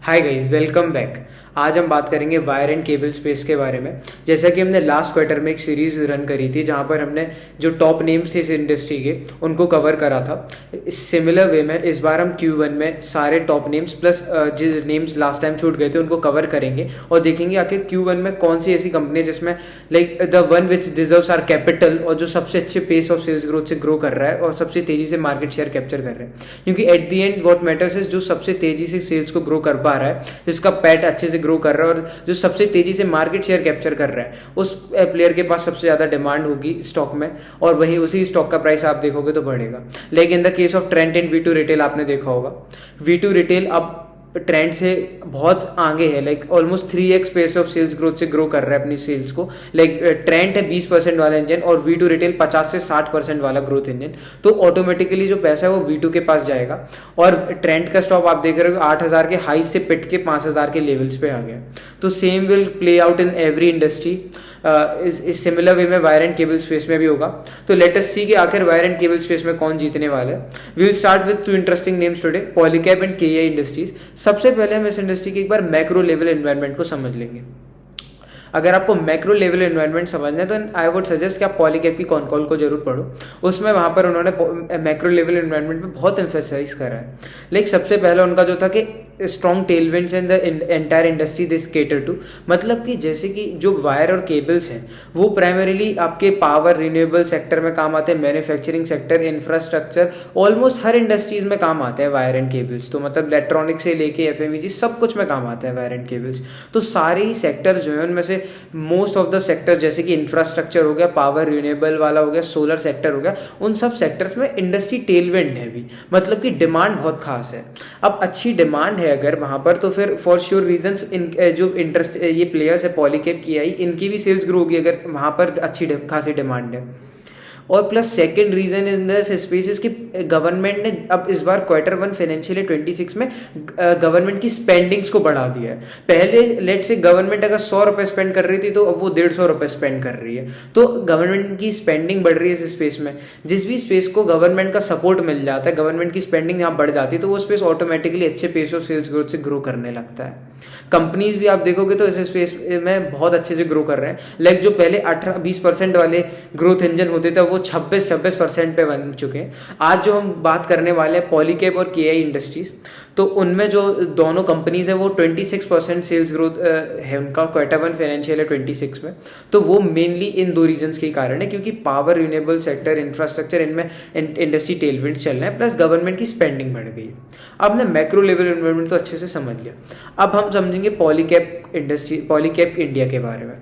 Hi guys, welcome back. आज हम बात करेंगे वायर एंड केबल स्पेस के बारे में। जैसा कि हमने लास्ट क्वार्टर में एक सीरीज रन करी थी जहां पर हमने जो टॉप नेम्स थे इस इंडस्ट्री के उनको कवर करा था। सिमिलर वे में इस बार हम Q1 में सारे टॉप नेम्स प्लस जो नेम्स लास्ट टाइम छूट गए थे उनको कवर करेंगे और देखेंगे आखिर Q1 में कौन सी ऐसी कंपनी है जिसमें like the one which deserves are capital और जो सबसे अच्छे पेस ऑफ सेल्स ग्रोथ से ग्रो कर रहा है और सबसे तेजी से मार्केट शेयर कैप्चर कर रहा है। क्योंकि at the end what matters is जो सबसे तेजी से सेल्स को ग्रो कर पा रहा है, जिसका पैट अच्छे से ग्रो कर रहा है और जो सबसे तेजी से मार्केट शेयर कैप्चर कर रहा है, उस प्लेयर के पास सबसे ज्यादा डिमांड होगी स्टॉक में और वही उसी स्टॉक का प्राइस आप देखोगे तो बढ़ेगा। लेकिन in the case of trend and V2 retail आपने देखा होगा, V2 रिटेल अब ट्रेंड से बहुत आगे है, like almost 3x pace of sales growth से ग्रो कर रहा है अपनी सेल्स को। लाइक ट्रेंड है 20% वाला इंजन और V2 रिटेल 50 से 60% वाला ग्रोथ इंजन, तो ऑटोमेटिकली जो पैसा है वो V2 के पास जाएगा। और ट्रेंड का स्टॉप आप देख रहे हो 8000 के हाई से पिट के 5000 के लेवल्स पे आ गया। तो same will play out in every industry. इस सिमिलर वे में वायर एंड केबल स्पेस में भी होगा। तो लेट अस सी कि आखिर वायर एंड केबल स्पेस में कौन जीतने वाला है। We will start with two interesting names today, Polycab and KEI industries. सबसे पहले हम इस इंडस्ट्री के एक बार मैक्रो लेवल एनवायरनमेंट को समझ लेंगे। अगर आपको मैक्रो लेवल एनवायरनमेंट समझना है तो आई वुड सजेस्ट कि आप पॉलीकैब की कॉन कॉल को जरूर पढ़ो। उसमें वहां पर उन्होंने मैक्रो लेवल एनवायरनमेंट पे बहुत एम्फेसाइज करा है। लाइक सबसे पहला उनका जो था कि strong tailwinds in the entire industry this cater to, मतलब कि जैसे कि जो वायर और केबल्स हैं वो प्राइमरीली आपके पावर रिन्यूएबल सेक्टर में काम आते हैं, मैन्युफैक्चरिंग सेक्टर, इंफ्रास्ट्रक्चर, ऑलमोस्ट हर इंडस्ट्रीज में काम आते हैं वायर एंड केबल्स। तो मतलब इलेक्ट्रॉनिक से लेके FMEG सब कुछ में काम आते हैं वायर एंड केबल्स। तो सारे ही सेक्टर जो है उनमें से मोस्ट ऑफ द सेक्टर जैसे कि इंफ्रास्ट्रक्चर हो गया, पावर रिन्यूएबल वाला हो गया, सोलर सेक्टर हो गया, उन सब सेक्टर्स में इंडस्ट्री टेलविंड है भी, मतलब कि डिमांड बहुत खास है। अब अच्छी डिमांड है अगर वहां पर तो फिर फॉर श्योर रीजंस इन जो इंटरेस्ट ये प्लेयर्स है पॉलीकैब KEI, इनकी भी सेल्स ग्रो होगी अगर वहां पर अच्छी खासी डिमांड है। और plus second reason in this space is कि गवर्नमेंट ने अब इस बार Q1 फाइनेंशियल 26 में गवर्नमेंट की स्पेंडिंग्स को बढ़ा दिया है। पहले लेट से गवर्नमेंट अगर 100 रुपए स्पेंड कर रही थी तो अब वो 150 रुपए स्पेंड कर रही है। तो गवर्नमेंट की स्पेंडिंग बढ़ रही है इस स्पेस में। जिस भी स्पेस को गवर्नमेंट का सपोर्ट मिल जाता है, गवर्नमेंट की स्पेंडिंग यहाँ बढ़ जाती है, तो वो स्पेस ऑटोमेटिकली अच्छे पेस ऑफ सेल्स ग्रोथ से ग्रो करने लगता है। कंपनीज भी आप देखोगे तो इस स्पेस में बहुत अच्छे से ग्रो कर रहे हैं। लाइक जो पहले 18-20% वाले ग्रोथ इंजन होते थे वो 26% पे बन चुके हैं। आज जो हम बात करने वाले हैं पॉलीकैब और KEI इंडस्ट्रीज, तो उनमें जो दोनों कंपनीज है वो 26% सेल्स ग्रोथ है उनका Q1 फाइनेंशियल 26 में। तो वो मेनली इन दो रीजंस के कारण है, क्योंकि पावर रिन्यूएबल सेक्टर, इंफ्रास्ट्रक्चर, इनमें इंडस्ट्री टेलविंड्स चल रहे हैं, प्लस गवर्नमेंट की स्पेंडिंग बढ़ गई है। अब हमने मैक्रो लेवल एनवायरनमेंट तो अच्छे से समझ लिया। अब हम समझेंगे पॉलीकैब इंडस्ट्री, पॉलीकैब इंडिया के बारे में।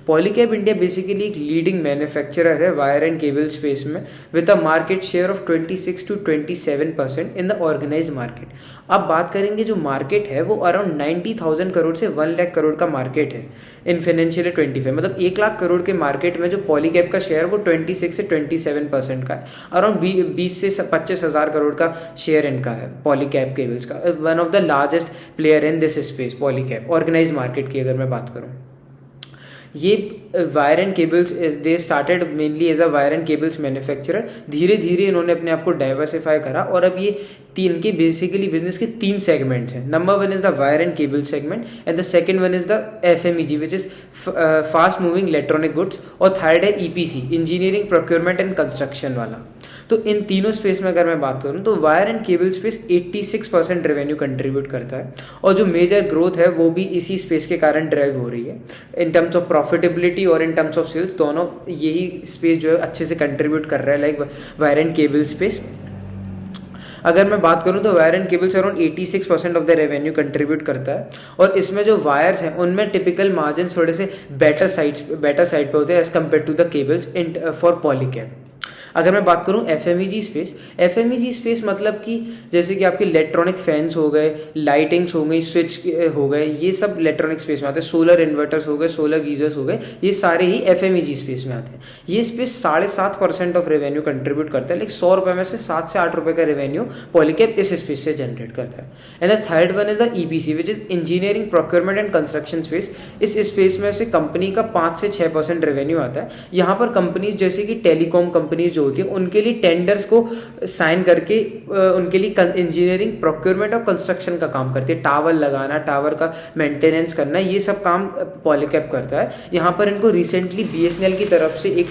पॉलीकैब इंडिया बेसिकली एक लीडिंग मैन्युफैक्चरर है वायर एंड केबल स्पेस में with a market share of 26 to 27% in the organised market. अब बात करेंगे जो मार्केट है वो अराउंड 90,000 करोड़ से 1 लाख करोड़ का मार्केट है इन फाइनेंशियल 25। मतलब 1 लाख करोड़ के मार्केट में जो पॉलीकैब का शेयर वो 26 से 27% का है। अराउंड 20 से 25 हजार करोड़ का शेयर इनका है पॉलीकैब केबल्स का। One of the largest player in this space Polycab organised market की अगर मैं बात करूँ। ये wire and cables they started mainly as a wire and cables manufacturer. धीरे धीरे इन्होंने अपने आप को डाइवर्सिफाई करा और अब ये तीन के बेसिकली बिजनेस के 3 सेगमेंट्स हैं। Number 1 is the wire and cable segment and the second one is the FMEG which is fast moving electronic goods, और थर्ड है EPC engineering procurement and construction वाला। तो इन तीनों स्पेस में अगर मैं बात करूं तो wire and cable space 86% revenue contribute करता है और जो मेजर ग्रोथ है वो भी इसी स्पेस के कारण ड्राइव हो रही है इन टर्म्स ऑफ प्रॉफिटेबिलिटी और इन टर्म्स ऑफ सेल्स। दोनों यही स्पेस जो है अच्छे से कंट्रीब्यूट कर रहा है like wire and cable space. अगर मैं बात करूं तो wire and cables around 86% of the revenue contribute करता है और इसमें जो वायर्स हैं उनमें टिपिकल मार्जिन थोड़े से बेटर साइड पे होते हैं as compare to the cables in for Polycab. अगर मैं बात करूं FMEG स्पेस मतलब कि जैसे कि आपके इलेक्ट्रॉनिक फैंस हो गए, लाइटिंग्स हो गई, स्विच हो गए, ये सब इलेक्ट्रॉनिक स्पेस में आते हैं। सोलर इन्वर्टर्स हो गए, सोलर गीजर्स हो गए, ये सारे ही FMEG स्पेस में आते हैं। ये स्पेस 7.5% ऑफ रेवेन्यू कंट्रीब्यूट करता है। लाइक 100 रुपए में से 7 से 8 रुपए का रेवेन्यू पॉलीकैब इस स्पेस से जनरेट करता है। And the third one is the EPC which is engineering procurement and construction space. इस स्पेस में से कंपनी का 5 से 6% रेवेन्यू आता है। यहाँ पर कंपनीज जैसे कि टेलीकॉम कंपनीज जो होती है उनके लिए टेंडर्स को साइन करके उनके लिए इंजीनियरिंग, प्रोक्योरमेंट और कंस्ट्रक्शन का काम करती है। टावर लगाना, टावर का मेंटेनेंस करना, ये सब काम पॉलीकैब करता है। यहाँ पर इनको रिसेंटली BSNL की तरफ से एक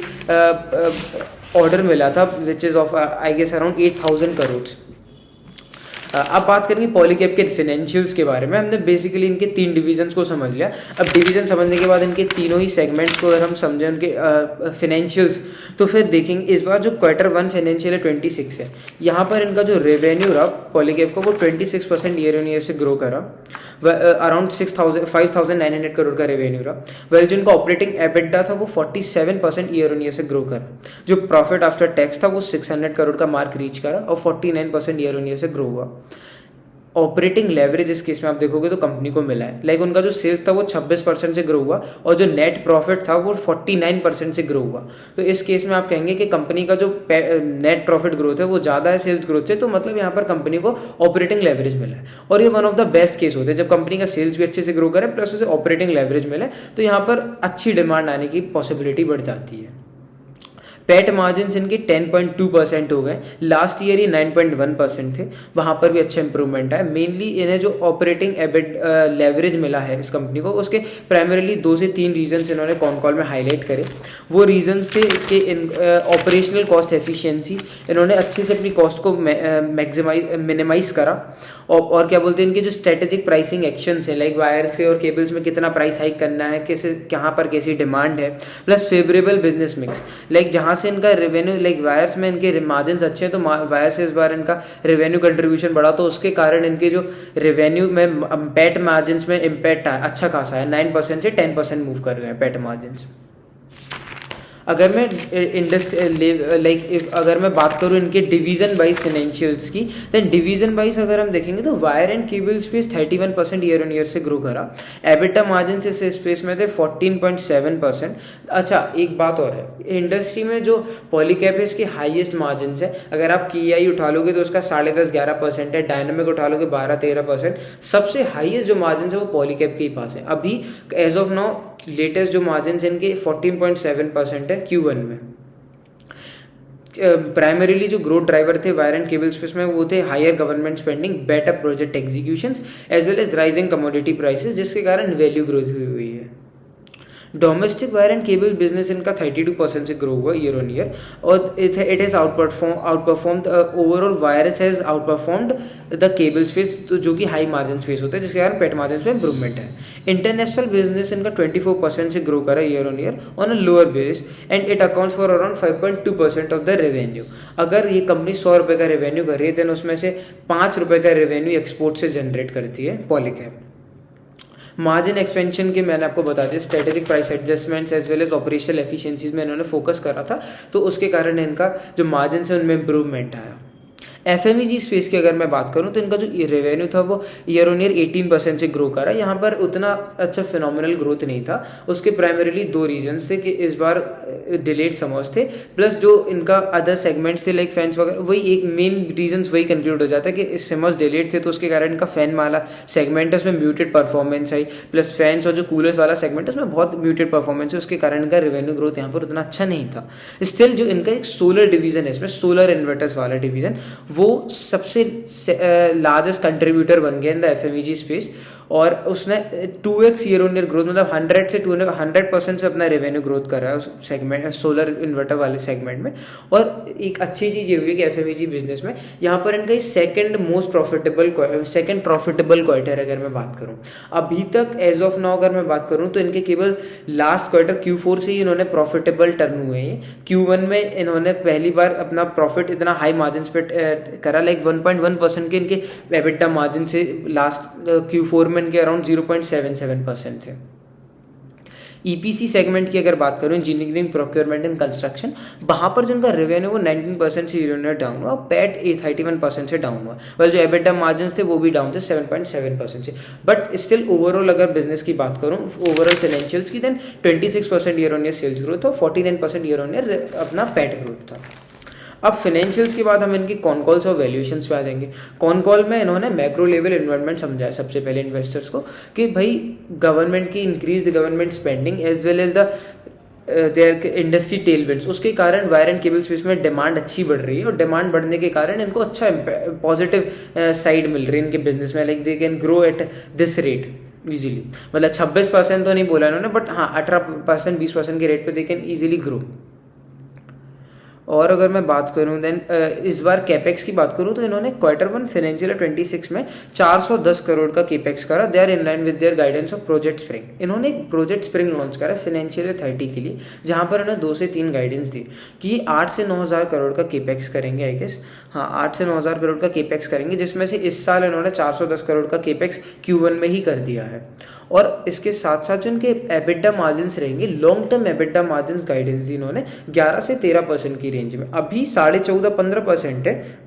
ऑर्डर मिला था which is of I guess around 8,000 crore. अब बात करेंगे पॉलीकैब के फाइनेंशियल्स के बारे में। हमने बेसिकली इनके 3 डिवीजन्स को समझ लिया। अब डिवीजन समझने के बाद इनके तीनों ही सेगमेंट्स को अगर हम समझें उनके फाइनेंशियल्स, तो फिर देखेंगे इस बार जो Q1 फाइनेंशियल है 26 है, यहाँ पर इनका जो रेवेन्यू रहा पॉलीकैब का वो 26% ईयर ऑन ईयर से ग्रो करा, अराउंड 5,900 करोड़ का रेवेन्यू रहा। वेल जो इनका ऑपरेटिंग एबिटा था वो 47% ईयर ऑन ईयर से ग्रो करा। जो प्रॉफिट आफ्टर टैक्स था वो 600 करोड़ का मार्क रीच करा और 49% ईयर ऑन ईयर से ग्रो हुआ। ऑपरेटिंग लेवरेज इस केस में आप देखोगे तो कंपनी को मिला है। लाइक उनका जो सेल्स था वो 26% से ग्रो हुआ और जो नेट प्रॉफिट था वो 49% से ग्रो हुआ। तो इस केस में आप कहेंगे कि कंपनी का जो नेट प्रॉफिट ग्रोथ है वो ज़्यादा है सेल्स ग्रोथ से, तो मतलब यहाँ पर कंपनी को ऑपरेटिंग लेवरेज मिला है। और ये one of the best case होते हैं जब कंपनी का सेल्स भी अच्छे से ग्रो करे प्लस उसे ऑपरेटिंग लेवरेज मिले, तो यहाँ पर अच्छी डिमांड आने की पॉसिबिलिटी बढ़ जाती है। पैट मार्जिन इनके 10.2% हो गए। लास्ट ईयर ही 9.1% थे, वहाँ पर भी अच्छा इंप्रूवमेंट है। मेनली इन्हें जो ऑपरेटिंग एबिट लेवरेज मिला है इस कंपनी को, उसके प्राइमरीली 2 से 3 रीजन्स इन्होंने कॉन कॉल में हाईलाइट करे। वो रीजन्स थे कि ऑपरेशनल कॉस्ट एफिशिएंसी, इन्होंने अच्छे से अपनी कॉस्ट को मिनिमाइज करा। और क्या बोलते हैं, इनके जो स्ट्रेटेजिक प्राइसिंग एक्शंस हैं लाइक वायर्स के और केबल्स में कितना प्राइस हाइक करना है, कैसे कहाँ पर कैसी डिमांड है, plus favourable business mix. Like जहाँ से इनका रेवेन्यू, लाइक वायर्स में इनके मार्जिन अच्छे हैं तो वायर से इस बार इनका रेवेन्यू कंट्रीब्यूशन बढ़ा, तो उसके कारण इनके जो रेवेन्यू में पैट मार्जिन में इम्पैक्ट है अच्छा खासा है, 9% से 10% मूव कर रहे हैं पैट मार्जिन। अगर मैं अगर मैं बात करूँ इनके डिवीजन वाइज फाइनेंशियल्स की, देन डिवीजन वाइज अगर हम देखेंगे तो wire and cable space 31% year on year से ग्रो करा। एबिटा मार्जिन से स्पेस में थे 14.7%। अच्छा एक बात और है, इंडस्ट्री में जो पॉलीकैब है इसके हाईएस्ट मार्जिन है। अगर आप KEI उठा लोगे तो उसका 10.5-11% है, डायनामिक उठा लोगे 12-13%। सबसे हाईएस्ट जो मार्जिन है वो पॉलीकैब के ही पास है। अभी एज ऑफ नाउ लेटेस्ट जो मार्जिन इनके 14.7% है Q1 में। प्राइमरीली जो ग्रोथ ड्राइवर थे वायर एंड केबल स्पेस में वो थे higher government spending, better project executions as well as rising commodity prices, जिसके कारण वैल्यू ग्रोथ हुई है। Domestic wire and cable business इनका 32% से ग्रो हुआ ईयर ऑन ईयर और it has outperformed overall wires has outperformed the cable space, तो जो कि हाई मार्जिन स्पेस होता है जिसके कारण पेट मार्जिन में इंप्रूवमेंट है। इंटरनेशनल बिजनेस इनका 24% से ग्रो करा year on year on a lower base and it accounts for around 5.2% of the revenue. अगर ये कंपनी 100 रुपये का रेवेन्यू कर रही है देन उसमें से 5 रुपये का रेवेन्यू एक्सपोर्ट से जनरेट करती है पॉलीकैब। मार्जिन एक्सपेंशन के मैंने आपको बता दिया, strategic price adjustments as well as operational efficiencies में इन्होंने फोकस करा था, तो उसके कारण इनका जो मार्जिन है उनमें इंप्रूवमेंट आया। FMEG स्पेस की अगर मैं बात करूं तो इनका जो रेवेन्यू था वो ईयर ऑन ईयर 18% से ग्रो करा। यहाँ पर उतना अच्छा फिनोमिनल ग्रोथ नहीं था। उसके प्राइमरीली 2 रीजन्स थे कि इस बार डिलेड समर्स थे, प्लस जो इनका अदर सेगमेंट्स थे लाइक फैंस वगैरह, वही एक मेन रीजन्स वही कंक्लूड हो जाता है कि समर्स डिलेड थे, तो उसके कारण इनका फैन वाला सेगमेंट है उसमें म्यूटेड परफॉर्मेंस आई, प्लस फैंस और जो कूलर्स वाला सेगमेंट है उसमें बहुत म्यूटेड परफॉर्मेंस है, उसके कारण इनका रेवेन्यू ग्रोथ यहाँ पर उतना अच्छा नहीं था। स्टिल जो इनका एक सोलर डिवीजन है, इसमें सोलर इन्वर्टर्स वाला डिवीजन वो सबसे लार्जेस्ट कंट्रीब्यूटर बन गया इन द FMEG स्पेस और उसने 2x year on year growth, मतलब 100 से 100% से अपना रेवेन्यू ग्रोथ कर रहा है उस सेगमेंट, सोलर इन्वर्टर वाले सेगमेंट में। और एक अच्छी चीज़ ये हुई है कि FMEG बिजनेस में यहाँ पर इनका सेकंड प्रॉफिटेबल क्वार्टर अगर मैं बात करूँ अभी तक एज ऑफ नाउ, अगर मैं बात करूँ तो इनके केवल लास्ट क्वार्टर Q4 से ही इन्होंने प्रॉफिटेबल टर्न हुए हैं। Q1 में इन्होंने पहली बार अपना प्रॉफिट इतना हाई मार्जिन पे करा, लाइक 1.1% के इनके एबिटा मार्जिन से लास्ट Q4 में इनके अराउंड 0.77% थे। EPC सेगमेंट की अगर बात करूं, इंजीनियरिंग, प्रोक्योरमेंट एंड कंस्ट्रक्शन, वहां पर जो उनका रेवेन्यू वो 19% से ईयर डाउन हुआ, पैट 31% से डाउन हुआ। वेल जो एबिटा मार्जिन थे वो भी डाउन थे 7.7% से, बट स्टिल ओवरऑल अगर बिजनेस की बात करूं ओवरऑल फाइनेंशियल्स की, then 26% year on year sales growth और 49% ईयर ऑन ईयर अपना पैट ग्रोथ था। अब फाइनेंशियल्स के बाद हम इनकी कॉन कॉल्स और वैल्यूएशंस पे आ जाएंगे। कॉन कॉल में इन्होंने मैक्रो लेवल इन्वायरमेंट समझाया सबसे पहले इन्वेस्टर्स को कि भाई गवर्नमेंट की increase government spending as well as the their industry tailwinds, उसके कारण वायर एंड केबल स्पेस में डिमांड अच्छी बढ़ रही है, और डिमांड बढ़ने के कारण इनको अच्छा पॉजिटिव साइड मिल रही है इनके बिजनेस में, like they can grow at this rate easily. मतलब 26% तो नहीं बोला इन्होंने, बट हाँ 18% 20% के रेट पे दे कैन इजीली ग्रो। और अगर मैं बात करूं देन इस बार कैपेक्स की बात करूं तो इन्होंने Q1 फाइनेंशियल 26 में 410 करोड़ का कैपेक्स करा। They are in line with their guidance of project spring. इन्होंने एक प्रोजेक्ट स्प्रिंग लॉन्च करा फाइनेंशियल 30 के लिए, जहां पर इन्होंने 2 से 3 गाइडेंस दी कि 8 से 9 हज़ार करोड़ का कैपेक्स करेंगे, आई गेस हाँ 8 से 9 हज़ार करोड़ का कैपेक्स करेंगे, जिसमें से इस साल इन्होंने 410 करोड़ का कैपेक्स Q1 में ही कर दिया है। और इसके साथ साथ जो इनके एबिटा मार्जिन्स रहेंगे, long term EBITDA margins guidance दी इन्होंने 11 से 13% की रेंज में, अभी 14.5-15% है।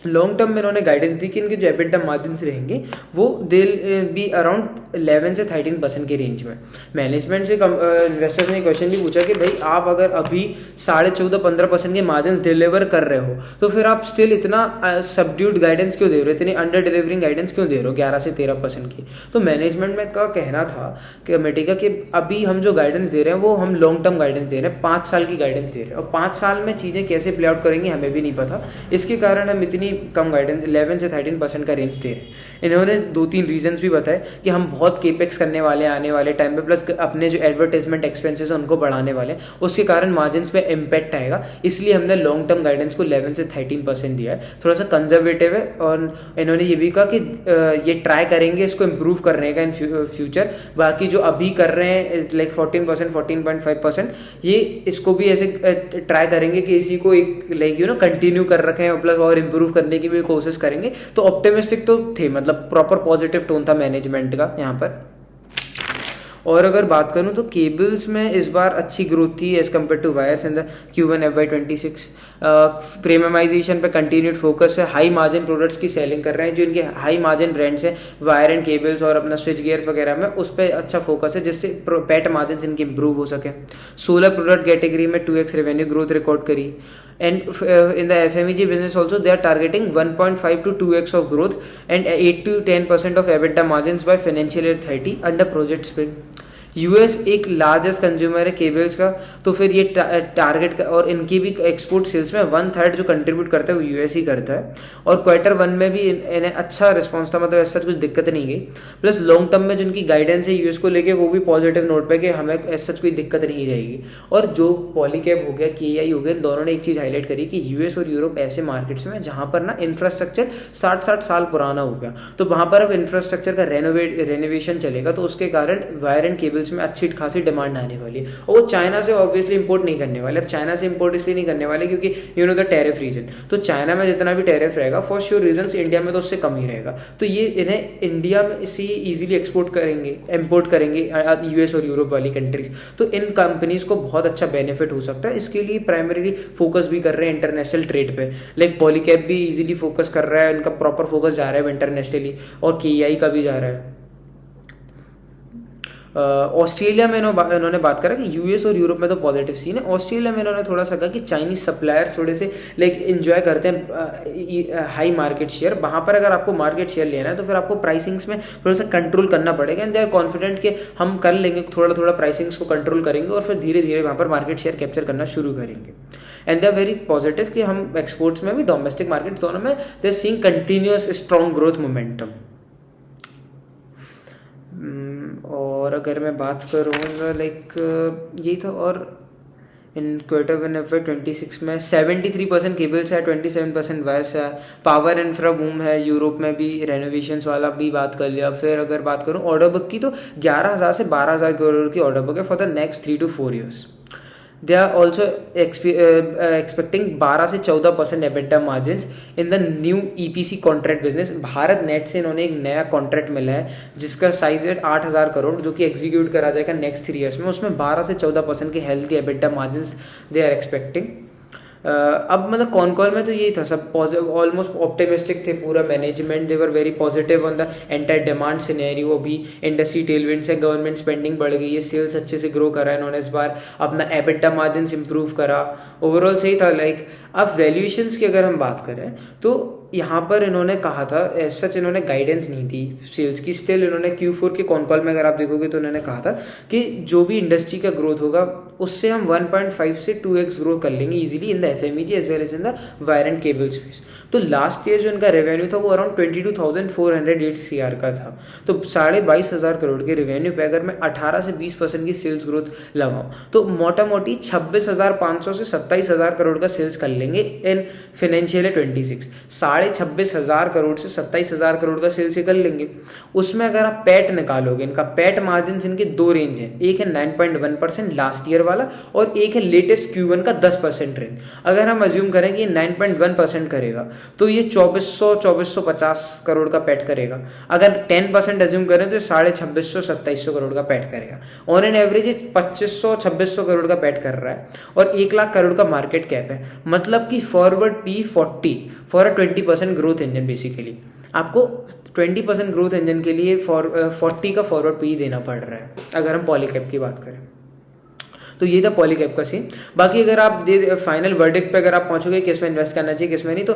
लॉन्ग टर्म में इन्होंने गाइडेंस दी कि इनके जो एबिटा मार्जिन्स रहेंगे वो दिल बी अराउंड 11 से 13% की रेंज में। मैनेजमेंट से इन्वेस्टर्स ने क्वेश्चन भी पूछा कि भाई आप अगर अभी 14.5-15% के मार्जिन्स डिलीवर कर रहे हो तो फिर आप स्टिल इतना सबड्यूड गाइडेंस क्यों दे रहे हो, इतनी अंडर डिलीवरिंग गाइडेंस क्यों दे रहे हो 11 से 13% की। तो मैनेजमेंट में का कहना था कमेटी का कि अभी हम जो गाइडेंस दे रहे हैं वो हम लॉन्ग टर्म गाइडेंस दे रहे हैं, 5 साल की गाइडेंस दे रहे हैं, और 5 साल में चीज़ें कैसे प्ले आउट करेंगी हमें भी नहीं पता। इसके कारण हम इतनी कम गाइडेंस 11 से 13% का रेंज दे रहे हैं। इन्होंने 2-3 रीजंस भी बताए कि हम बहुत केपेक्स करने वाले हैं आने वाले टाइम पे, प्लस अपने जो एडवर्टाइजमेंट एक्सपेंसेस हैं उनको बढ़ाने वाले हैं, उसके कारण मार्जिन्स पे इम्पैक्ट आएगा, इसलिए हमने लॉन्ग टर्म गाइडेंस को 11 से 13% दिया है। थोड़ा सा कंजर्वेटिव है, और इन्होंने ये भी कहा कि ये ट्राई करेंगे इसको इम्प्रूव करने का इन फ्यूचर। बाकी जो अभी कर रहे हैं लाइक 14%, 14.5%, ये इसको भी ऐसे ट्राई करेंगे कि इसी को एक लाइक कंटिन्यू कर रखें, प्लस और इम्प्रूव करने की भी कोशिश करेंगे। तो ऑप्टिमिस्टिक तो थे, मतलब प्रॉपर पॉजिटिव टोन था मैनेजमेंट का यहाँ पर। और अगर बात करूँ तो केबल्स में इस बार अच्छी ग्रोथ थी as compare to wires in the Q1 FY26। Premiumisation पे कंटिन्यूड फोकस है, हाई मार्जिन प्रोडक्ट्स की सेलिंग कर रहे हैं, जो इनके हाई मार्जिन ब्रांड्स हैं वायर एंड केबल्स और अपना स्विच गियर्स वगैरह में, उस पर अच्छा फोकस है जिससे पैट मार्जिन इनके इंप्रूव हो सके। सोलर प्रोडक्ट कैटेगरी में 2x रेवेन्यू ग्रोथ रिकॉर्ड करी, and in the FMEG business also they are targeting 1.5 to 2x of growth and 8 to 10% of EBITDA margins by financial year 30 under Project Spring। US एक largest consumer है cables का, तो फिर ये target और इनकी भी एक्सपोर्ट सेल्स में 1/3 जो कंट्रीब्यूट करता है वो यूएस ही करता है। और Q1 में भी इन्हें अच्छा रिस्पॉन्स था, मतलब ऐसा कुछ दिक्कत नहीं गई। प्लस लॉन्ग टर्म में जो इनकी गाइडेंस है यूएस को लेके वो भी पॉजिटिव नोट पे कि हमें ऐसा कोई दिक्कत नहीं जाएगी। और जो पॉलीकैब हो गया, KEI हो गया, इन दोनों ने एक चीज़ हाईलाइट करी कि यूएस और यूरोप ऐसे मार्केट्स में जहाँ पर ना इंफ्रास्ट्रक्चर 60-60 साल पुराना हो गया, तो वहाँ पर अब इंफ्रास्ट्रक्चर का रेनोवेशन चलेगा, तो उसके कारण वायर एंड केबल्स में अच्छी खासी डिमांड आने वाली है। और वो चाइना से ऑब्वियसली इंपोर्ट नहीं करने वाले। अब चाइना से इंपोर्ट इसलिए नहीं करने वाले क्योंकि द टैरिफ रीजन, तो चाइना में जितना भी टैरिफ रहेगा फॉर श्योर रीजन इंडिया में तो उससे कम ही रहेगा, तो ये इन्हें इंडिया में इससे ईजिली एक्सपोर्ट करेंगे, इंपोर्ट करेंगे यूएस और यूरोप वाली कंट्रीज। तो इन कंपनीज को बहुत अच्छा बेनिफिट हो सकता है। इसके लिए प्राइमरीली फोकस भी कर रहे हैं इंटरनेशनल ट्रेड पे, लाइक पॉलीकैब भी इजीली फोकस कर रहा है, इनका प्रॉपर फोकस जा रहा है इंटरनेशनली, और KEI का भी जा रहा है। ऑस्ट्रेलिया में इन्होंने बात करा कि यूएस और यूरोप में तो पॉजिटिव सीन है। ऑस्ट्रेलिया में इन्होंने थोड़ा सा कहा कि चाइनीज सप्लायर्स थोड़े से लाइक एंजॉय करते हैं हाई मार्केट शेयर। वहाँ पर अगर आपको मार्केट शेयर लेना है तो फिर आपको प्राइसिंग्स में थोड़ा सा कंट्रोल करना पड़ेगा, एंड दे आर कॉन्फिडेंट कि हम कर लेंगे, थोड़ा थोड़ा प्राइसिंग्स को कंट्रोल करेंगे और फिर धीरे धीरे वहाँ पर मार्केट शेयर कैप्चर करना शुरू करेंगे। And they are very positive कि हम एक्सपोर्ट्स में भी डोमेस्टिक मार्केट दोनों में they are seeing continuous strong growth momentum. और अगर मैं बात करूँगा लाइक यही था। और इन Q1 FY26 में 73% केबल्स है, 27% वायर्स है, पावर इंफ्रा बूम है, यूरोप में भी रेनोवेशंस वाला भी बात कर लिया। फिर अगर बात करूँ ऑर्डर बुक की तो 11,000 से 12,000 करोड़ की ऑर्डर बुक है for the next 3 to 4 years। They are also expecting 12 से 14% EBITDA margins in the new EPC contract business. Bharat net से इन्होंने एक नया कॉन्ट्रैक्ट मिला है जिसका साइज है 8,000 करोड़, जो कि एग्जीक्यूट करा जाएगा नेक्स्ट 3 years में। उसमें 12 से 14% के healthy EBITDA margins they are expecting. अब मतलब कॉल में तो यही था, सब ऑलमोस्ट ऑप्टिमिस्टिक थे पूरा management, they were very positive on the entire demand scenario. भी इंडस्ट्री टेलविंड्स है, गवर्नमेंट स्पेंडिंग बढ़ गई है, सेल्स अच्छे से ग्रो करा इन्होंने इस बार, अपना EBITDA मार्जिन्स इंप्रूव करा, ओवरऑल सही था। लाइक अब वैल्यूएशंस की अगर हम बात करें तो यहाँ पर इन्होंने कहा था सच इन्होंने गाइडेंस नहीं दी सेल्स की, स्टिल इन्होंने Q4 के कॉल में अगर आप देखोगे तो उन्होंने कहा था कि जो भी इंडस्ट्री का ग्रोथ होगा उससे हम 1.5 से 2x ग्रो कर लेंगे easily in the FMEG as well as in the wire and cable space. तो लास्ट ईयर जो इनका रेवेन्यू था वो अराउंड 22,408 CR का था। तो 22,500 करोड़ के रेवेन्यू पे अगर मैं 18 से 20% की सेल्स ग्रोथ लगाऊं तो मोटा मोटी 26,500 से 27,000 करोड़ का सेल्स कर लेंगे इन फाइनेंशियल 26। 26,500 करोड़ से 27,000 करोड़ का सेल्स कर लेंगे। उसमें अगर आप पैट निकालोगे, इनका पैट मार्जिन इनके दो रेंज है, एक है 9.1% लास्ट ईयर वाला और एक है लेटेस्ट Q1 का 10% रेंज। अगर हम अज्यूम करें कि 9.1% करेगा तो ये 2450 करोड़ का पैट करेगा। अगर 10% अज्यूम करें तो 2650-2700 करोड़ का पैट करेगा। ऑन एन एवरेज 2500-2600 करोड़ का पैट कर रहा है और 1 लाख करोड़ का मार्केट कैप है। मतलब कि forward P40 for a 20% growth engine. Basically आपको 20% ग्रोथ इंजन के लिए 40 का फॉरवर्ड P देना पड़ रहा है अगर हम पॉलीकैप की बात करें। तो ये था पॉलीकैप का सीन। बाकी अगर आप फाइनल वर्डिक्ट पे अगर आप पहुंचोगे किस में इन्वेस्ट करना चाहिए किस में नहीं, तो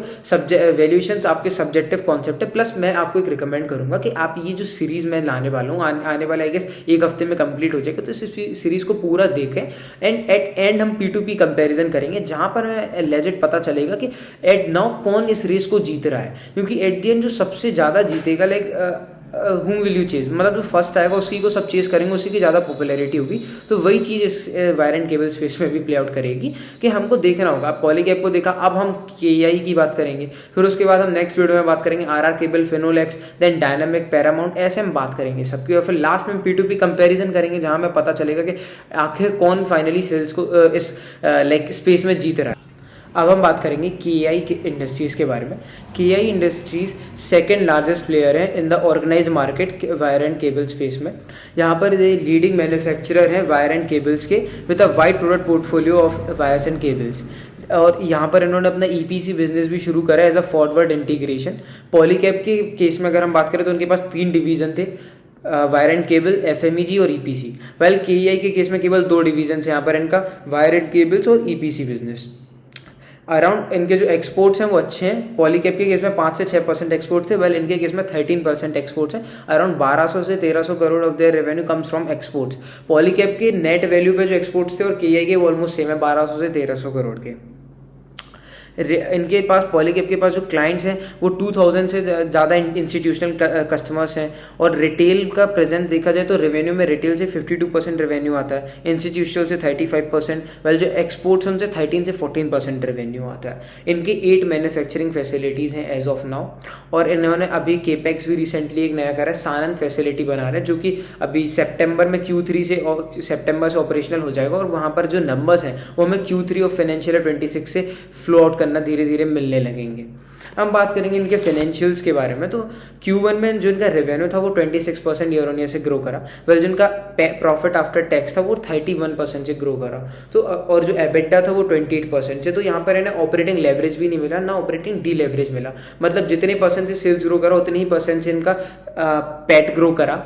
वैल्यूएशंस आपके सब्जेक्टिव कॉन्सेप्ट है। प्लस मैं आपको एक रिकमेंड करूंगा कि आप ये जो सीरीज मैं लाने वाला हूँ आने वाला आई गेस एक हफ्ते में कंप्लीट हो जाएगा, तो इस सीरीज को पूरा देखें एंड एट एंड हम P2P कंपेरिजन करेंगे जहां पर हमें लेजिट पता चलेगा कि एट नाउ कौन इस रेस को जीत रहा है। क्योंकि एट द एंड जो सबसे ज्यादा जीतेगा like whom will you chase, मतलब जो फर्स्ट आएगा उसी को सब चेस करेंगे, उसी की ज़्यादा पॉपुलैरिटी होगी। तो वही चीज़ इस वायर एंड केबल स्पेस में भी प्ले आउट करेगी कि हमको देखना होगा। पॉलीकैप को देखा, अब हम KEI की बात करेंगे, फिर उसके बाद हम नेक्स्ट वीडियो में बात करेंगे RR cable, Finolex, then Dynamic, Paramount, ऐसे हम बात करेंगे सबकी। और फिर लास्ट में P2P कंपेरिजन करेंगे जहाँ हमें पता चलेगा कि आखिर कौन फाइनली सेल्स को इस लाइक स्पेस में जीत रहा है। अब हम बात करेंगे KEI के इंडस्ट्रीज़ के बारे में। KEI industries second largest player है in the organised market wire and cable space में। यहाँ पर ये लीडिंग मैन्युफैक्चरर हैं वायर एंड केबल्स के with a wide product portfolio of wires and cables. और यहाँ पर इन्होंने अपना EPC बिजनेस भी शुरू करा है as a forward integration. Polycab के केस में अगर हम बात करें तो उनके पास 3 डिवीजन थे, वायर एंड केबल, FMEG और EPC। वेल KEI के केस में केवल 2 डिवीजन है यहाँ पर इनका, वायर एंड केबल्स और EPC बिजनेस। अराउंड इनके जो एक्सपोर्ट्स हैं वो अच्छे हैं। पॉलीकैप के केस में 5 से 6% एक्सपोर्ट थे, वेल इनके केस में 13% एक्सपोर्ट्स हैं। अराउंड 1200 से 1300 crore of their revenue comes from exports. Polycab के नेट वैल्यू पे जो एक्सपोर्ट्स थे और KEI के वो ऑलमोस्ट सेम है, 1200 से 1300 करोड़ के। इनके पास पॉलीकैप के पास जो क्लाइंट्स हैं वो 2000 से ज़्यादा इंस्टीट्यूशनल कस्टमर्स हैं। और रिटेल का प्रेजेंस देखा जाए तो रेवेन्यू में रिटेल से 52% रेवेन्यू आता है, इंस्टीट्यूशनल से 35%, वेल जो एक्सपोर्ट्स उनसे 13 से 14% रेवेन्यू आता है। इनके 8 मैन्युफैक्चरिंग फैसिलिटीज़ हैं एज ऑफ नाउ। और इन्होंने अभी केपेक्स भी रिसेंटली एक नया करा है, सानंद फैसिलिटी बना रहे हैं जो कि अभी सितंबर में Q3 से सितंबर से ऑपरेशनल हो जाएगा। और वहाँ पर जो नंबर्स हैं वो हमें Q3 ऑफ फाइनेंशियल 26 से फ्लो आउट करना धीरे धीरे मिलने लगेंगे। हम बात करेंगे इनके फाइनेंशियल्स के बारे में। तो Q1 में जो इनका रेवेन्यू था वो 26% ईयर ऑन ईयर से ग्रो करा। वेल जिनका प्रॉफिट आफ्टर टैक्स था वो 31% से ग्रो करा। तो और जो एबिटा था वो 28% से। तो यहाँ पर इन्हें ऑपरेटिंग लेवरेज भी नहीं मिला, ना ऑपरेटिंग डी लेवरेज मिला। मतलब जितने परसेंट से सेल्स ग्रो करा उतने ही परसेंट से इनका पैट ग्रो करा।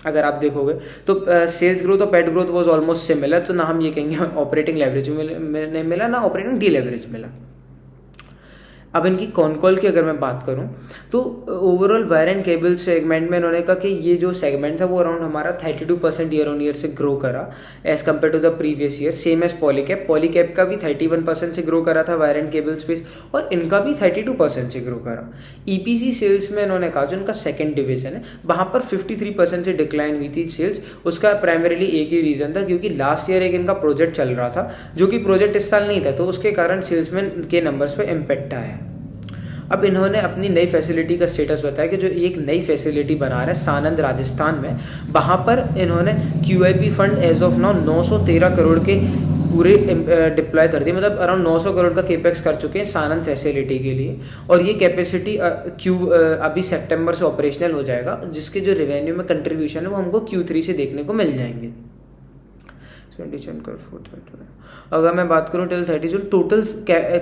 अगर आप देखोगे तो सेल्स ग्रोथ और PAT growth was almost similar. तो ना हम ये कहेंगे ऑपरेटिंग लेवरेज नहीं मिला, ना ऑपरेटिंग डी लेवरेज मिला। अब इनकी कॉनकॉल की अगर मैं बात करूं तो overall wire and cable segment में इन्होंने कहा कि ये जो सेगमेंट था वो अराउंड हमारा 32% ईयर ऑन ईयर से ग्रो करा as compare to the previous year. Same as Polycab. Polycab का भी 31% से ग्रो करा था वायर एंड केबल स्पेस, और इनका भी 32% से ग्रो करा। EPC सेल्स में इन्होंने कहा जो इनका सेकेंड डिवीजन है वहाँ पर 53% से डिक्लाइन हुई थी सेल्स। उसका प्राइमरीली एक ही रीज़न था, क्योंकि लास्ट ईयर एक इनका प्रोजेक्ट चल रहा था जो कि प्रोजेक्ट इस साल नहीं था, तो उसके कारण सेल्समैन के नंबर्स पे इम्पैक्ट आया है। अब इन्होंने अपनी नई फैसिलिटी का स्टेटस बताया कि जो एक नई फैसिलिटी बना रहा है सानंद राजस्थान में, वहाँ पर इन्होंने QIP fund as of now 913 crore के पूरे डिप्लॉय कर दिए। मतलब अराउंड 900 करोड़ का केपेक्स कर चुके हैं सानंद फैसिलिटी के लिए। और ये कैपेसिटी अभी सितंबर से ऑपरेशनल हो जाएगा, जिसके जो रेवेन्यू में कंट्रीब्यूशन है वो हमको Q3 से देखने को मिल जाएंगे। अगर मैं बात करूं टिल 30 जून टोटल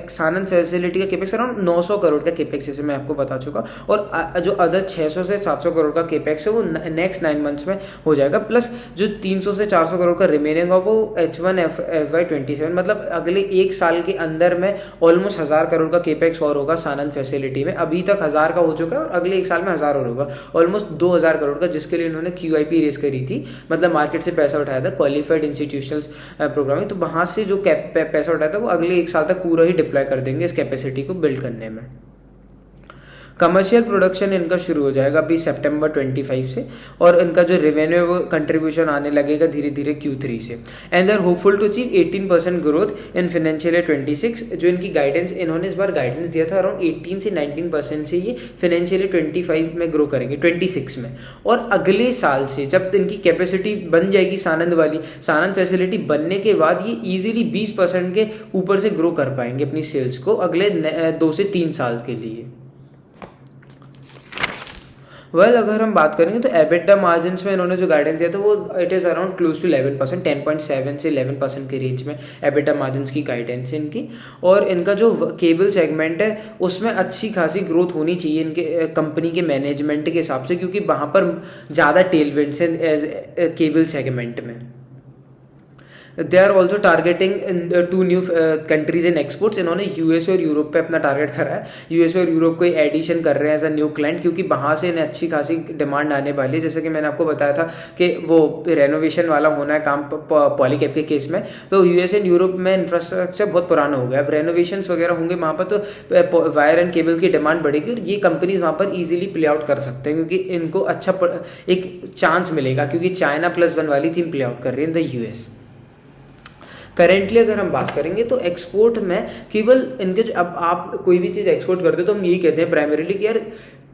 सानंद फैसिलिटी का केपेक्स अराउंड 900 करोड़ का केपेक्स जैसे मैं आपको बता चुका। और जो अदर 600 से 700 करोड़ का केपेक्स है वो नेक्स्ट 9 मंथ्स में हो जाएगा। प्लस जो 300 से 400 करोड़ का रिमेनिंग है वो H1 FY27 मतलब अगले एक साल के अंदर में ऑलमोस्ट 1000 करोड़ का केपेक्स और होगा सानंद फैसिलिटी में। अभी तक 1000 का हो चुका है और अगले एक साल में 1000 और होगा, ऑलमोस्ट 2000 करोड़ का, जिसके लिए उन्होंने QIP रेस करी थी, मतलब मार्केट से पैसा उठाया था क्वालिफाइड इंस्टीट्यूशन इंस्टीट्यूशनल प्रोग्रामिंग, तो वहाँ से जो पैसा उठाता है वो अगले 1 साल तक पूरा ही डिप्लॉय कर देंगे इस कैपेसिटी को बिल्ड करने में। कमर्शियल प्रोडक्शन इनका शुरू हो जाएगा अभी सितंबर 25 से, और इनका जो रेवेन्यू वो कंट्रीब्यूशन आने लगेगा धीरे धीरे Q3 से। And they are hopeful to achieve 18% growth in financial year 26। जो इनकी गाइडेंस, इन्होंने इस बार गाइडेंस दिया था अराउंड 18 से 19% से ये फाइनेंशियल ईयर 25 में ग्रो करेंगे, 26 में। और अगले साल से जब इनकी कैपेसिटी बन जाएगी सानंद वाली, सानंद फैसिलिटी बनने के बाद ये ईजिली 20% के ऊपर से ग्रो कर पाएंगे अपनी सेल्स को अगले 2 से 3 साल के लिए। अगर हम बात करेंगे तो एबिटा मार्जिन्स में इन्होंने जो गाइडेंस दिया था वो it is around close to 11%, 10.7 से 11% के रेंज में एबिटा मार्जिन्स की गाइडेंस है इनकी। और इनका जो केबल सेगमेंट है उसमें अच्छी खासी ग्रोथ होनी चाहिए इनके कंपनी के मैनेजमेंट के हिसाब से, क्योंकि वहाँ पर ज़्यादा टेलविंड्स हैं एज केबल सेगमेंट में। They are also targeting 2 new countries in exports. इन्होंने यूएस और यूरोप पे अपना टारगेट करा है। यूएस और यूरोप को एडिशन कर रहे हैं एज अ न्यू क्लाइंट, क्योंकि वहाँ से इन्हें अच्छी खासी डिमांड आने वाली है। जैसे कि मैंने आपको बताया था कि वो रेनोवेशन वाला होना है काम पॉलीकैब के केस में, तो यूएस एंड यूरोप में इंफ्रास्ट्रक्चर बहुत पुराना हो गया। अब रेनोवेशन वगैरह होंगे वहाँ पर तो वायर एंड केबल की डिमांड बढ़ेगी और ये कंपनीज वहाँ पर ईजिली प्ले आउट कर सकते हैं, क्योंकि इनको अच्छा एक चांस मिलेगा, क्योंकि चाइना +1 वाली थीम प्ले आउट कर रही है इन द यूएस। करेंटली अगर हम बात करेंगे तो एक्सपोर्ट में केवल इनके जो, अब आप कोई भी चीज़ एक्सपोर्ट करते हो तो हम यही कहते हैं प्राइमरीली कि यार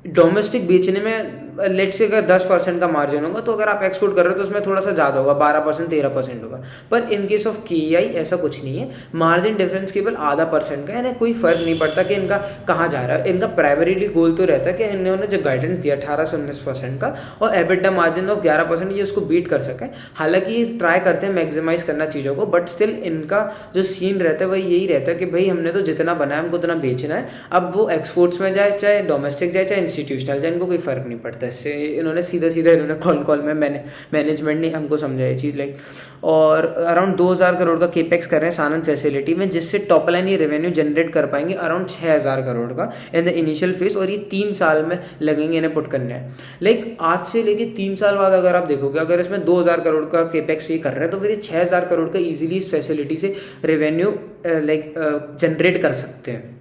डोमेस्टिक बेचने में लेट से अगर 10% का मार्जिन होगा, तो अगर आप एक्सपोर्ट कर रहे हो तो उसमें थोड़ा सा ज़्यादा होगा, 12% 13% होगा। पर इन केस ऑफ KEI ऐसा कुछ नहीं है, मार्जिन डिफरेंस केवल आधा % का है, यानी कोई फर्क नहीं पड़ता कि इनका कहाँ जा रहा है। इनका प्राइमरीली गोल तो रहता है कि इन्होंने जो गाइडेंस दिया 18 से 19% का और एबिटा मार्जिन ऑफ 11%, ये उसको बीट कर सकें। हालांकि ये ट्राई करते हैं मैक्सिमाइज करना चीज़ों को, बट स्टिल इनका जो सीन रहता है वही यही रहता है कि भाई हमने तो जितना बनाया हमको उतना बेचना है। अब वो एक्सपोर्ट्स में जाए, चाहे डोमेस्टिक जाए, चाहे इंस्टीट्यूशनल जाए, इनको कोई फर्क नहीं पड़ता। इससे इन्होंने सीधा इन्होंने कॉल में मैनेजमेंट ने हमको समझाई चीज़ लाइक। और अराउंड 2000 करोड़ का केपेक्स कर रहे हैं सानंद फैसिलिटी में, जिससे टॉप लाइन ये रेवेन्यू जनरेट कर पाएंगे अराउंड 6000 करोड़ का इन द इनिशियल फेज, और ये 3 साल में लगेंगे इन्हें पुट करने हैं। लाइक आज से लेके 3 साल बाद अगर आप देखोगे, अगर इसमें 2000 करोड़ का केपेक्स ये कर रहे हैं, तो फिर ये 6000 करोड़ का ईजिली इस फैसिलिटी से रेवेन्यू जनरेट कर सकते हैं।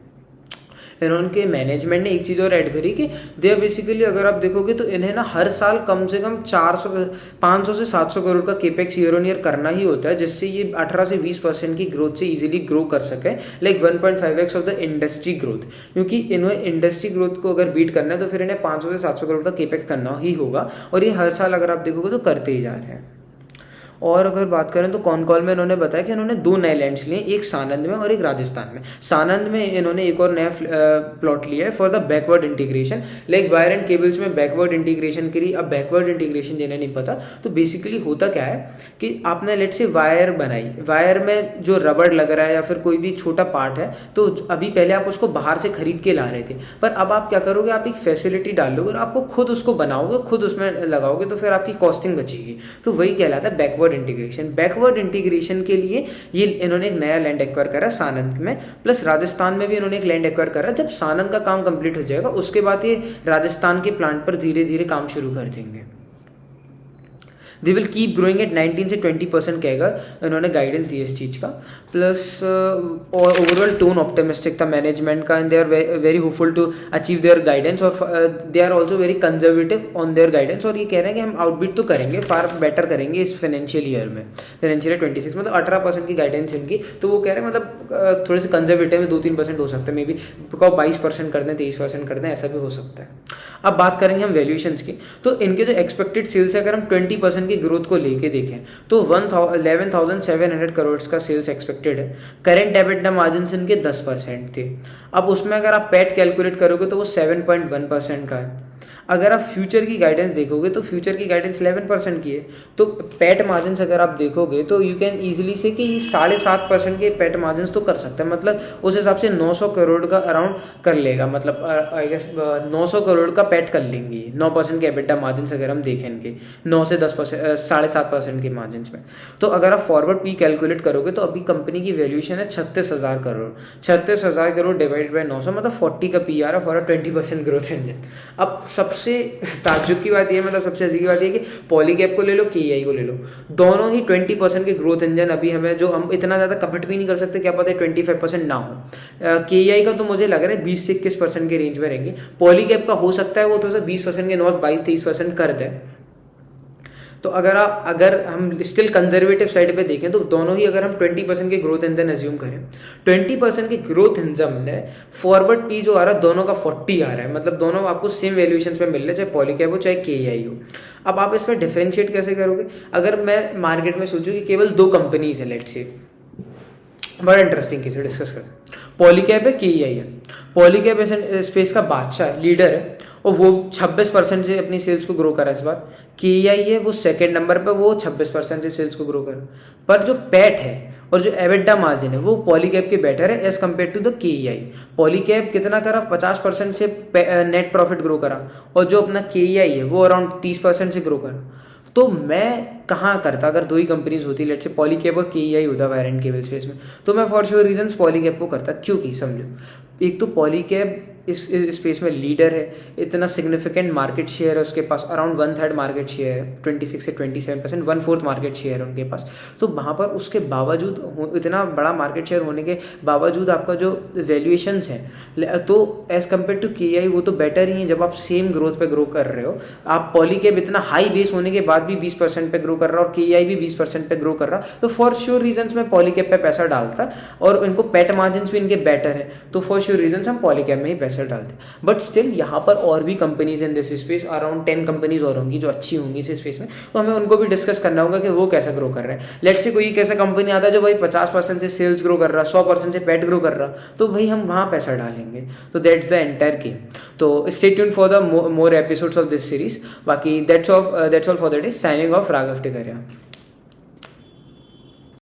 इन्होंने मैनेजमेंट ने एक चीज़ और ऐड करी कि दे बेसिकली अगर आप देखोगे तो इन्हें ना हर साल कम से कम 500 से 700 करोड़ का केपेक्स ईयर ऑन ईयर करना ही होता है, जिससे ये 18 से 20% की ग्रोथ से इजीली ग्रो कर सके, like 1.5x of the industry growth. क्योंकि इन्हें इंडस्ट्री ग्रोथ को अगर बीट करना है तो फिर इन्हें 500 से 700 करोड़ का केपेक्स करना ही होगा, और ये हर साल अगर आप देखोगे तो करते ही जा रहे हैं। और अगर बात करें तो कॉल में इन्होंने बताया कि इन्होंने 2 नए लैंड्स लिए, एक सानंद में और एक राजस्थान में। सानंद में इन्होंने एक और नया प्लॉट लिया है for the backward integration, like wire and cables में बैकवर्ड इंटीग्रेशन के लिए। अब बैकवर्ड इंटीग्रेशन जिन्हें नहीं पता, तो बेसिकली होता क्या है कि आपने लेट से वायर बनाई, वायर में जो रबड़ लग रहा है या फिर कोई भी छोटा पार्ट है, तो अभी पहले आप उसको बाहर से खरीद के ला रहे थे, पर अब आप क्या करोगे, आप एक फैसिलिटी डालोगे और आपको खुद उसको बनाओगे, खुद उसमें लगाओगे, तो फिर आपकी कॉस्टिंग बचेगी। तो वही कहलाता है बैकवर्ड इंटीग्रेशन। बैकवर्ड इंटीग्रेशन के लिए ये इन्होंने एक नया लैंड एक्वायर करा सानंद में, प्लस राजस्थान में भी इन्होंने एक लैंड एक्वायर करा। जब सानंद का काम कंप्लीट हो जाएगा उसके बाद ये राजस्थान के प्लांट पर धीरे धीरे काम शुरू कर देंगे। They will keep growing at 19 से 20% कहेगा, इन्होंने गाइडेंस दी इस चीज़ का। प्लस और ओवरऑल टोन ऑप्टिमिस्टिक था मैनेजमेंट का, and they are very hopeful to achieve their guidance, और they are also very conservative on their guidance. और ये कह रहे हैं कि हम आउटबीट तो करेंगे, फार बेटर करेंगे इस फाइनेंशियल ईयर में, फाइनेंशियल ईयर 26, मतलब 18% की गाइडेंस इनकी। तो वो कह रहे हैं मतलब थोड़े से कंजर्वेटिव में 2-3% हो सकता है, मे बी 22% कर दें, 23% कर दें, ऐसा भी हो सकता है। अब बात करेंगे हम वैल्यूएशंस की, तो इनके जो एक्सपेक्टेड सेल्स है, अगर हम 20% की ग्रोथ को लेके देखें तो 11,700 करोड़ का सेल्स एक्सपेक्टेड है। करेंट एबिटा मार्जिन इनके 10% थे। अब उसमें अगर आप पैट कैलकुलेट करोगे तो वो 7.1% का है। अगर आप फ्यूचर की गाइडेंस देखोगे तो फ्यूचर की गाइडेंस 11% की है। तो पैट मार्जिन अगर आप देखोगे तो यू कैन ईजिली से कि 7.5% के पैट मार्जिन तो कर सकते हैं, मतलब उस हिसाब से 900 करोड़ का अराउंड कर लेगा, मतलब आई गेस 900 करोड़ का पैट कर लेंगे 9% के एबिटा मार्जिन अगर हम देखें इनके 9 से 10%, 7.5% के मार्जिन में। तो अगर आप फॉरवर्ड पी कैलकुलेट करोगे तो अभी कंपनी की वैल्यूएशन है 36,000 करोड़। 36,000 करोड़ डिवाइड बाई 900 मतलब 40 का पी आ रहा है फॉर 20% ग्रोथ इंजन। अब सबसे सबसे ताज्जुब की बात ये, मतलब सबसे हंसी की बात ये कि पॉलीकैब को ले लो, KEI को ले लो, दोनों ही 20% के ग्रोथ इंजन अभी हमें, जो हम इतना ज़्यादा कमिट भी नहीं कर सकते, क्या पता है 25% ना हो। KEI का तो मुझे लग रहा है 20 से 21% के रेंज में रहेंगे। पॉलीकैब का हो सकता है वो थोड़ा सा 20% के नॉर्थ 22-23% कर दे। तो अगर हम स्टिल कंजर्वेटिव साइड पे देखें तो दोनों ही, अगर हम 20% के ग्रोथ इंजन एज्यूम करें, 20% के ग्रोथ इंजन ने फॉरवर्ड पी जो आ रहा है दोनों का 40 आ रहा है, मतलब दोनों आपको सेम वैल्यूएशन पे मिल रहे हैं, चाहे पॉलीकैब हो चाहे KEI हो। अब आप इसमें डिफरेंशिएट कैसे करोगे? अगर मैं मार्केट में सोचूं कि केवल 2 कंपनीज है, लेट्स से, बड़ा इंटरेस्टिंग केस है, डिस्कस करें। पॉलीकैब है, KEI है। पॉलीकैब स्पेस का बादशाह है, लीडर है, और वो 26% से अपनी सेल्स को ग्रो करा इस बार। KEI है वो सेकंड नंबर पे, वो 26% से सेल्स को ग्रो करा। पर जो पैट है और जो एबिडा मार्जिन है वो पॉलीकैब के बेटर है as compare to the KEI। Polycab कितना करा? 50% से नेट प्रॉफिट ग्रो करा, और जो अपना KEI है वो अराउंड 30% से ग्रो करा। तो मैं कहाँ करता अगर 2 ही कंपनीज होती, लेट्स से पॉलीकैब और KEI होता वायरेंट केबल स्पेस में, तो मैं फॉर श्योर रीजंस पॉलीकैब को करता। क्योंकि समझो, एक तो पॉलीकैब इस स्पेस में लीडर है, इतना सिग्निफिकेंट मार्केट शेयर है उसके पास, अराउंड 1/3 मार्केट शेयर है, 26 से 27%, 1/4 मार्केट शेयर है उनके पास। तो वहाँ पर उसके बावजूद, इतना बड़ा मार्केट शेयर होने के बावजूद आपका जो वैल्यूएशंस है, तो एज कम्पेयर टू KEI वो तो बेटर ही है जब आप सेम ग्रोथ पे ग्रो कर रहे हो। आप पॉलीकैब इतना हाई बेस होने के बाद भी 20% पे ग्रो कर रहा है और KEI भी 20% पे ग्रो कर रहा, तो फॉर श्योर रीजंस में पॉलीकैब पे पैसा डालता, और इनको पेट मार्जिन भी इनके बेटर है, तो फॉर श्योर रीजंस हम पॉलीकैब में ही पैसा डालते हैं। बट स्टिल यहाँ पर और भी companies in this space, around 10 companies और होंगी जो अच्छी होंगी इस स्पेस में, तो हमें उनको भी डिस्कस करना होगा कि वो कैसा ग्रो कर रहे हैं। लेट्स से कोई एक ऐसा कंपनी आता है जो भाई 50% से सेल्स ग्रो कर रहा, 100% से पेट ग्रो कर रहा, तो भाई हम वहाँ पैसा डालेंगे। तो दैट्स द एंटायर गेम। तो stay tuned for the more episodes of this series. बाकी that's all for the day. Signing off, Raghav Tikaria.